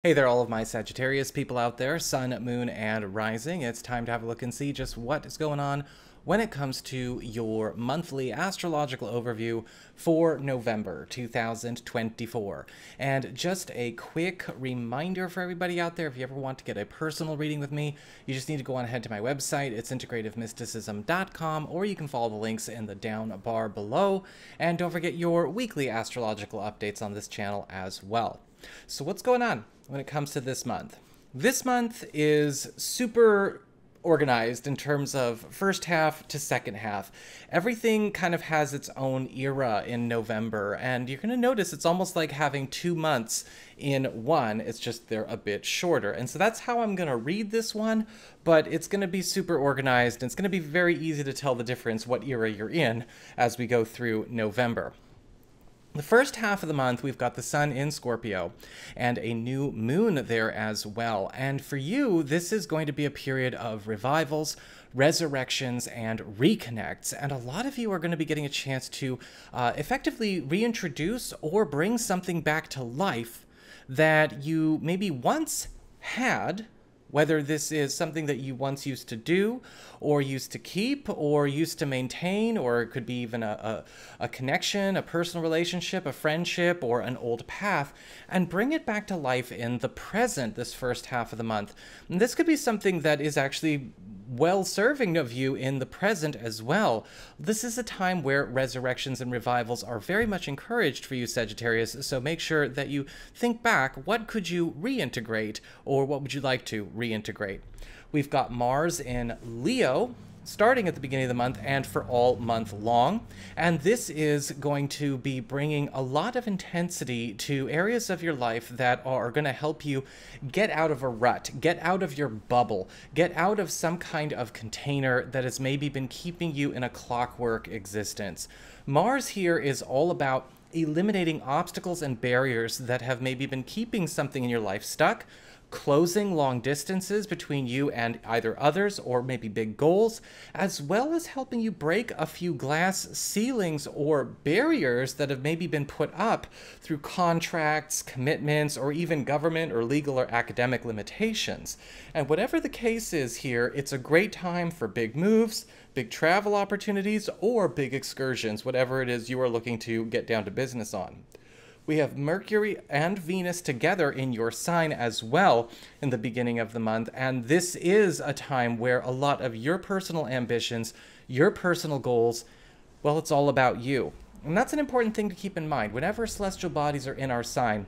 Hey there, all of my Sagittarius people out there, Sun, Moon, and Rising. It's time to have a look and see just what is going on when it comes to your monthly astrological overview for November 2024. And just a quick reminder for everybody out there, if you ever want to get a personal reading with me, you just need to go on ahead to my website. It's integrativemysticism.com, or you can follow the links in the down bar below. And don't forget your weekly astrological updates on this channel as well. So what's going on when it comes to this month? This month is super organized in terms of first half to second half. Everything kind of has its own era in November, and you're going to notice it's almost like having 2 months in one. It's just they're a bit shorter. And so that's how I'm going to read this one, but it's going to be super organized, and it's going to be very easy to tell the difference what era you're in as we go through November. The first half of the month, we've got the sun in Scorpio and a new moon there as well. And for you, this is going to be a period of revivals, resurrections, and reconnects. And a lot of you are going to be getting a chance to effectively reintroduce or bring something back to life that you maybe once had, whether this is something that you once used to do, or used to keep, or used to maintain, or it could be even a connection, a personal relationship, a friendship, or an old path, and bring it back to life in the present this first half of the month. And this could be something that is actually well-serving of you in the present as well. This is a time where resurrections and revivals are very much encouraged for you, Sagittarius, so make sure that you think back, what could you reintegrate, or what would you like to reintegrate? We've got Mars in Leo, starting at the beginning of the month and for all month long. And this is going to be bringing a lot of intensity to areas of your life that are going to help you get out of a rut, get out of your bubble, get out of some kind of container that has maybe been keeping you in a clockwork existence. Mars here is all about eliminating obstacles and barriers that have maybe been keeping something in your life stuck, closing long distances between you and either others or maybe big goals, as well as helping you break a few glass ceilings or barriers that have maybe been put up through contracts, commitments, or even government or legal or academic limitations. And whatever the case is here, it's a great time for big moves, big travel opportunities, or big excursions, whatever it is you are looking to get down to business on. We have Mercury and Venus together in your sign as well in the beginning of the month, and this is a time where a lot of your personal ambitions, your personal goals, well, it's all about you. And that's an important thing to keep in mind. Whenever celestial bodies are in our sign,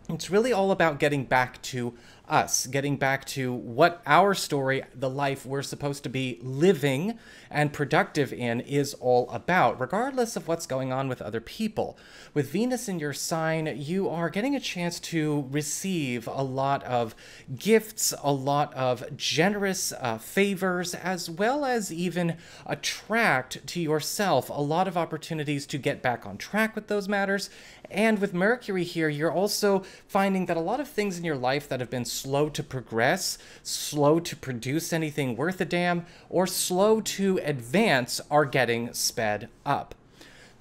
it's really all about getting back to us, getting back to what our story, the life we're supposed to be living and productive in, is all about, regardless of what's going on with other people. With Venus in your sign, you are getting a chance to receive a lot of gifts, a lot of generous favors, as well as even attract to yourself a lot of opportunities to get back on track with those matters. And with Mercury here, you're also finding that a lot of things in your life that have been slow to progress, slow to produce anything worth a damn, or slow to advance are getting sped up.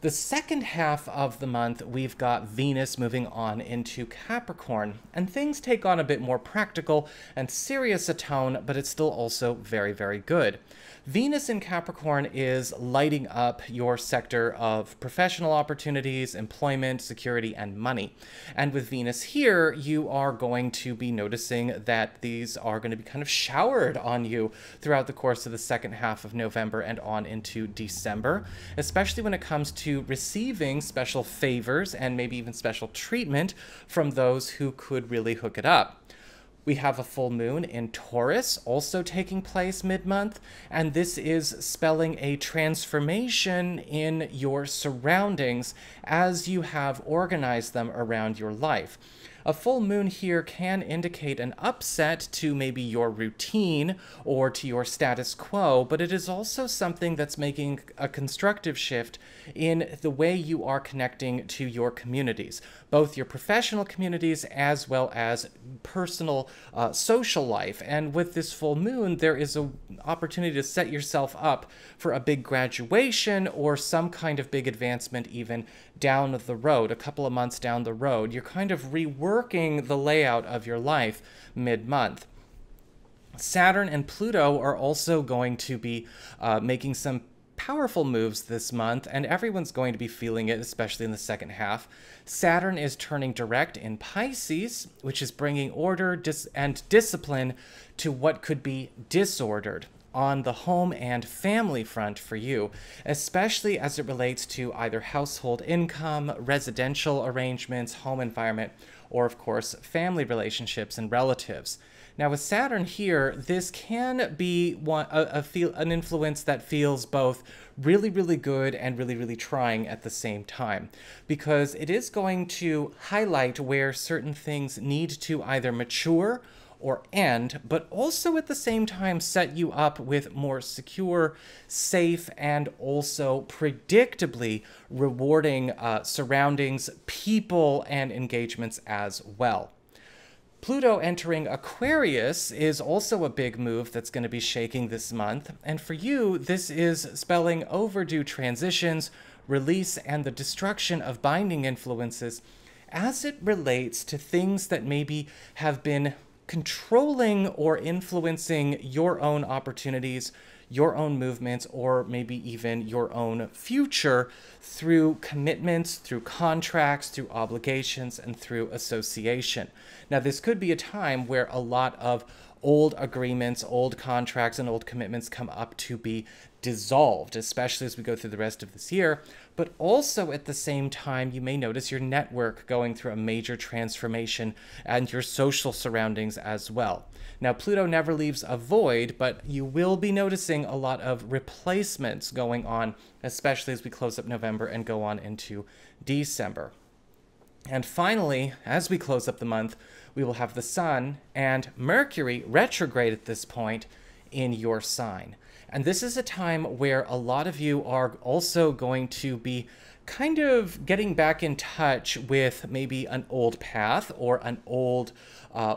The second half of the month, we've got Venus moving on into Capricorn, and things take on a bit more practical and serious a tone, but it's still also very, very good. Venus in Capricorn is lighting up your sector of professional opportunities, employment, security, and money. And with Venus here, you are going to be noticing that these are going to be kind of showered on you throughout the course of the second half of November and on into December, especially when it comes to receiving special favors and maybe even special treatment from those who could really hook it up. We have a full moon in Taurus also taking place mid-month, and this is spelling a transformation in your surroundings as you have organized them around your life. A full moon here can indicate an upset to maybe your routine or to your status quo, but it is also something that's making a constructive shift in the way you are connecting to your communities, both your professional communities as well as personal social life. And with this full moon, there is an opportunity to set yourself up for a big graduation or some kind of big advancement even down the road, a couple of months down the road. You're kind of reworking reworking the layout of your life mid-month. Saturn and Pluto are also going to be making some powerful moves this month, and everyone's going to be feeling it, especially in the second half. Saturn is turning direct in Pisces, which is bringing order and discipline to what could be disordered on the home and family front for you, especially as it relates to either household income, residential arrangements, home environment, or of course, family relationships and relatives. Now with Saturn here, this can be an influence that feels both really, really good and really, really trying at the same time, because it is going to highlight where certain things need to either mature or end, but also at the same time set you up with more secure, safe, and also predictably rewarding surroundings, people, and engagements as well. Pluto entering Aquarius is also a big move that's going to be shaking this month, and for you, this is spelling overdue transitions, release, and the destruction of binding influences as it relates to things that maybe have been controlling or influencing your own opportunities, your own movements, or maybe even your own future through commitments, through contracts, through obligations, and through association. Now, this could be a time where a lot of old agreements, old contracts, and old commitments come up to be dissolved, especially as we go through the rest of this year. But also at the same time, you may notice your network going through a major transformation and your social surroundings as well. Now, Pluto never leaves a void, but you will be noticing a lot of replacements going on, especially as we close up November and go on into December. And finally, as we close up the month, we will have the Sun and Mercury retrograde at this point in your sign. And this is a time where a lot of you are also going to be kind of getting back in touch with maybe an old path or an old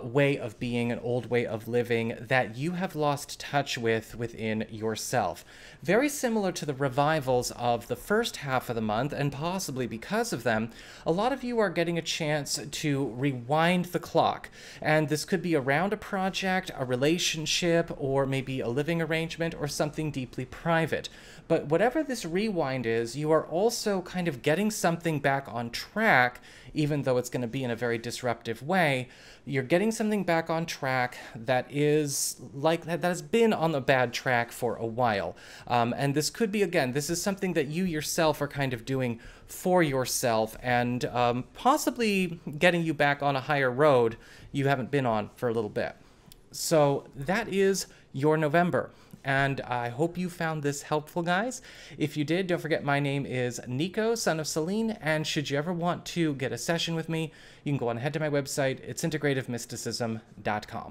way of being, an old way of living that you have lost touch with within yourself. Very similar to the revivals of the first half of the month, and possibly because of them, a lot of you are getting a chance to rewind the clock. And this could be around a project, a relationship, or maybe a living arrangement, or something deeply private. But whatever this rewind is, you are also kind of getting something back on track, even though it's going to be in a very disruptive way. You're getting something back on track that is like that has been on the bad track for a while. And this could be, again, this is something that you yourself are kind of doing for yourself and possibly getting you back on a higher road you haven't been on for a little bit. So that is your November. And I hope you found this helpful, guys. If you did, don't forget my name is Nico, son of Celine, and should you ever want to get a session with me, you can go on ahead to my website. It's integrativemysticism.com.